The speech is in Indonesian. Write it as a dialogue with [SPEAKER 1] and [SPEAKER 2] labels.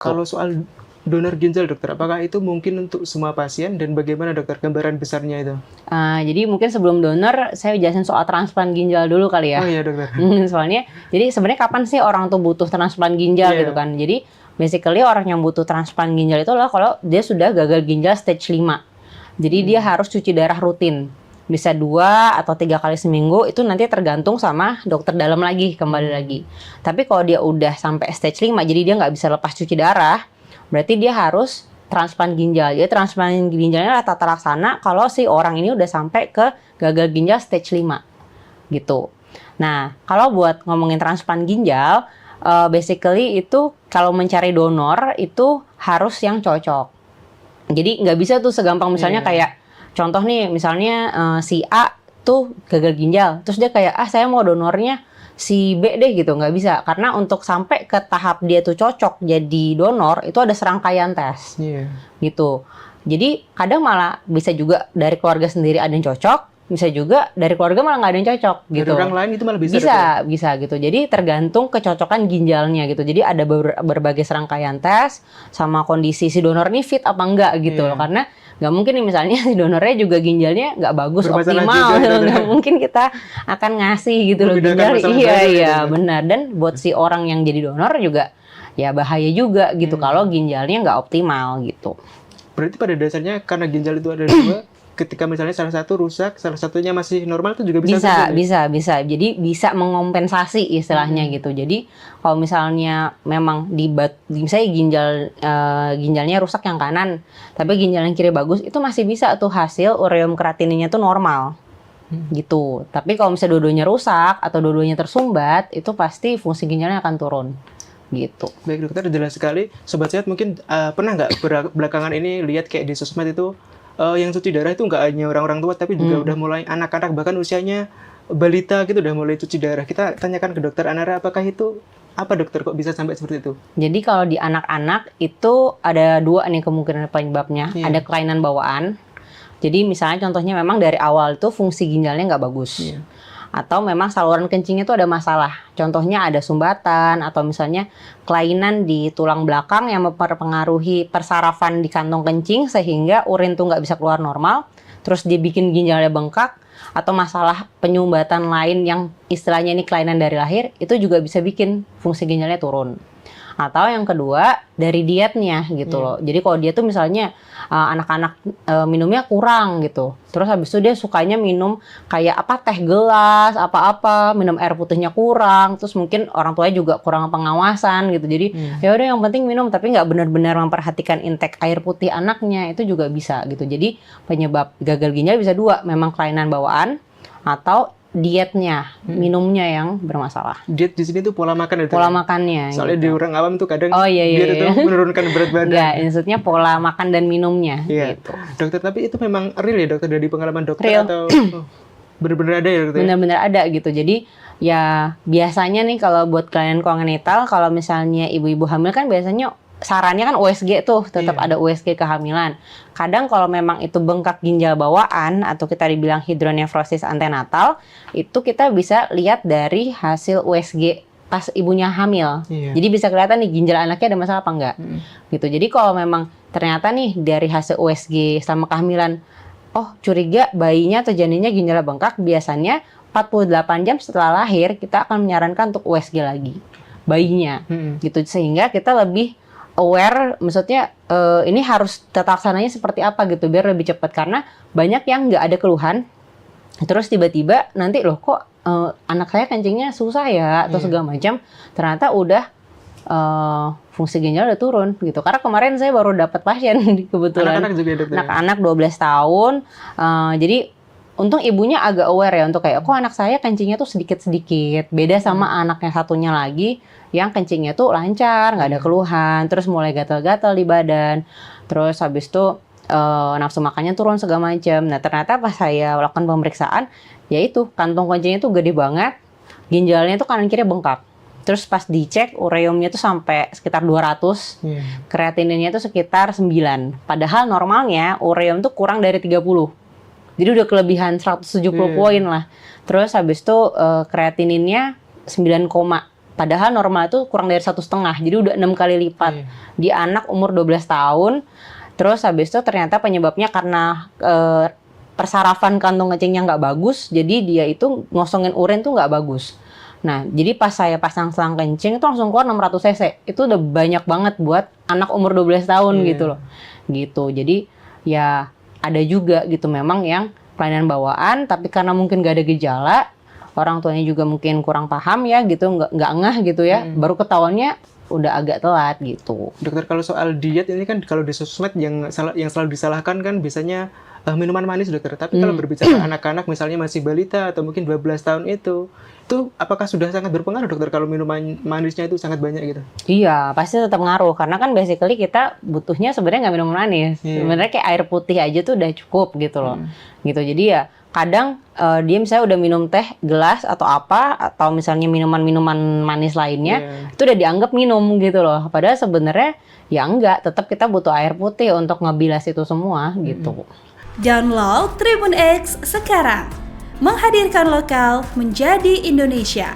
[SPEAKER 1] Kalau soal donor ginjal dokter, apakah itu mungkin untuk semua pasien dan bagaimana dokter gambaran besarnya itu?
[SPEAKER 2] Jadi mungkin sebelum donor saya jelasin soal transplant ginjal dulu kali ya.
[SPEAKER 1] Oh iya dokter.
[SPEAKER 2] Soalnya jadi sebenarnya kapan sih orang tuh butuh transplant ginjal gitu kan. Jadi basically orang yang butuh transplant ginjal itu adalah kalau dia sudah gagal ginjal stage 5. Jadi dia harus cuci darah rutin. Bisa 2 atau 3 kali seminggu, itu nanti tergantung sama dokter dalam lagi, kembali lagi. Tapi kalau dia udah sampai stage 5, jadi dia nggak bisa lepas cuci darah, berarti dia harus transplant ginjal. Jadi transplant ginjalnya tata laksana kalau si orang ini udah sampai ke gagal ginjal stage 5 gitu. Nah, kalau buat ngomongin transplant ginjal, basically itu kalau mencari donor itu harus yang cocok. Jadi nggak bisa tuh segampang misalnya kayak contoh nih, misalnya si A tuh gagal ginjal, terus dia kayak saya mau donornya si B deh gitu, nggak bisa. Karena untuk sampai ke tahap dia tuh cocok jadi donor, itu ada serangkaian tes gitu. Jadi kadang malah bisa juga dari keluarga sendiri ada yang cocok, bisa juga dari keluarga malah nggak ada yang cocok gitu.
[SPEAKER 1] Dari orang lain itu malah bisa?
[SPEAKER 2] Bisa gitu. Jadi tergantung kecocokan ginjalnya gitu. Jadi ada berbagai serangkaian tes sama kondisi si donor ini fit apa enggak gitu loh. Karena nggak mungkin nih misalnya si donornya juga ginjalnya nggak bagus, optimal gitu. Nggak mungkin kita akan ngasih gitu loh ginjal. Iya benar. Dan buat si orang yang jadi donor juga ya bahaya juga gitu kalau ginjalnya nggak optimal gitu.
[SPEAKER 1] Berarti pada dasarnya karena ginjal itu ada 2, ketika misalnya salah satu rusak, salah satunya masih normal itu juga bisa?
[SPEAKER 2] Bisa. Jadi bisa mengompensasi istilahnya gitu. Jadi kalau misalnya memang misalnya ginjalnya rusak yang kanan, tapi ginjal yang kiri bagus, itu masih bisa tuh hasil ureum kreatininnya tuh normal. Gitu. Tapi kalau misalnya dua-duanya rusak atau dua-duanya tersumbat, itu pasti fungsi ginjalnya akan turun. Gitu.
[SPEAKER 1] Baik dokter, jelas sekali. Sobat Sehat mungkin pernah nggak belakangan ini lihat kayak di sosmed itu yang cuci darah itu nggak hanya orang-orang tua, tapi juga udah mulai anak-anak, bahkan usianya balita gitu udah mulai cuci darah. Kita tanyakan ke dokter Anara, apakah itu apa dokter kok bisa sampai seperti itu?
[SPEAKER 2] Jadi kalau di anak-anak itu ada 2 nih kemungkinan penyebabnya. Ada kelainan bawaan. Jadi misalnya contohnya memang dari awal itu fungsi ginjalnya nggak bagus. Atau memang saluran kencingnya itu ada masalah. Contohnya ada sumbatan atau misalnya kelainan di tulang belakang yang mempengaruhi persarafan di kantong kencing sehingga urin tuh nggak bisa keluar normal. Terus dia bikin ginjalnya bengkak atau masalah penyumbatan lain yang istilahnya ini kelainan dari lahir, itu juga bisa bikin fungsi ginjalnya turun. Atau yang kedua dari dietnya gitu loh. Jadi kalau dia tuh misalnya anak-anak minumnya kurang gitu. Terus habis itu dia sukanya minum kayak teh gelas, apa-apa, minum air putihnya kurang. Terus mungkin orang tuanya juga kurang pengawasan gitu. Jadi ya udah yang penting minum, tapi nggak benar-benar memperhatikan intake air putih anaknya, itu juga bisa gitu. Jadi penyebab gagal ginjal bisa 2, memang kelainan bawaan atau dietnya, minumnya yang bermasalah.
[SPEAKER 1] Diet di sini tuh pola makan itu.
[SPEAKER 2] Pola makannya.
[SPEAKER 1] Soalnya di orang awam tuh kadang
[SPEAKER 2] diet
[SPEAKER 1] itu menurunkan berat badan.
[SPEAKER 2] Enggak, maksudnya pola makan dan minumnya gitu.
[SPEAKER 1] Dokter, tapi itu memang real ya dokter, dari pengalaman dokter
[SPEAKER 2] real.
[SPEAKER 1] Atau benar-benar ada ya dokter?
[SPEAKER 2] Benar-benar ada gitu. Jadi ya biasanya nih kalau buat kelainan kongenital, kalau misalnya ibu-ibu hamil kan biasanya sarannya kan USG tuh, tetap ada USG kehamilan. Kadang kalau memang itu bengkak ginjal bawaan atau kita dibilang hidronefrosis antenatal, itu kita bisa lihat dari hasil USG pas ibunya hamil. Jadi bisa kelihatan nih ginjal anaknya ada masalah apa enggak. Gitu. Jadi kalau memang ternyata nih dari hasil USG sama kehamilan, curiga bayinya atau janinnya ginjalnya bengkak, biasanya 48 jam setelah lahir kita akan menyarankan untuk USG lagi bayinya. Gitu, sehingga kita lebih aware, maksudnya ini harus tata laksananya seperti apa gitu biar lebih cepat. Karena banyak yang nggak ada keluhan, terus tiba-tiba nanti loh kok anak saya kencingnya susah ya atau segala macam, ternyata udah fungsi ginjal udah turun gitu. Karena kemarin saya baru dapat pasien kebetulan
[SPEAKER 1] anak-anak juga dokter.
[SPEAKER 2] Anak-anak 12 tahun, jadi untung ibunya agak aware ya untuk kayak kok anak saya kencingnya tuh sedikit-sedikit, beda sama anaknya satunya lagi yang kencingnya tuh lancar, nggak ada keluhan, terus mulai gatal-gatal di badan, terus habis itu nafsu makannya turun segala macam. Nah ternyata pas saya lakukan pemeriksaan, yaitu kantong kencingnya tuh gede banget, ginjalnya tuh kanan kiri bengkak. Terus pas dicek ureumnya tuh sampai sekitar 200, kreatininnya tuh sekitar 9. Padahal normalnya ureum tuh kurang dari 30. Jadi udah kelebihan 170 poin lah. Terus habis itu kreatininnya 9, Padahal normal itu kurang dari 1,5, jadi udah 6 kali lipat.
[SPEAKER 1] Iya.
[SPEAKER 2] Di anak umur 12 tahun, terus habis itu ternyata penyebabnya karena persarafan kantong kencingnya nggak bagus, jadi dia itu ngosongin urin tuh nggak bagus. Nah, jadi pas saya pasang selang kencing itu langsung keluar 600 cc. Itu udah banyak banget buat anak umur 12 tahun gitu loh. Gitu. Jadi ya ada juga gitu memang yang kelainan bawaan, tapi karena mungkin gak ada gejala, orang tuanya juga mungkin kurang paham ya gitu, nggak ngeh gitu ya, baru ketahuannya udah agak telat gitu.
[SPEAKER 1] Dokter, kalau soal diet ini kan kalau di sosmed yang selalu disalahkan kan biasanya minuman manis, dokter. Tapi kalau berbicara anak-anak misalnya masih balita atau mungkin 12 tahun itu apakah sudah sangat berpengaruh, dokter, kalau minuman manisnya itu sangat banyak gitu?
[SPEAKER 2] Iya, pasti tetap ngaruh karena kan basically kita butuhnya sebenarnya nggak minum manis. Sebenarnya kayak air putih aja tuh udah cukup gitu loh. Gitu. Jadi ya kadang dia misalnya udah minum teh gelas atau apa, atau misalnya minuman-minuman manis lainnya, itu udah dianggap minum gitu loh. Padahal sebenarnya ya enggak, tetap kita butuh air putih untuk ngebilas itu semua gitu.
[SPEAKER 3] Download Tribun X sekarang, menghadirkan lokal menjadi Indonesia.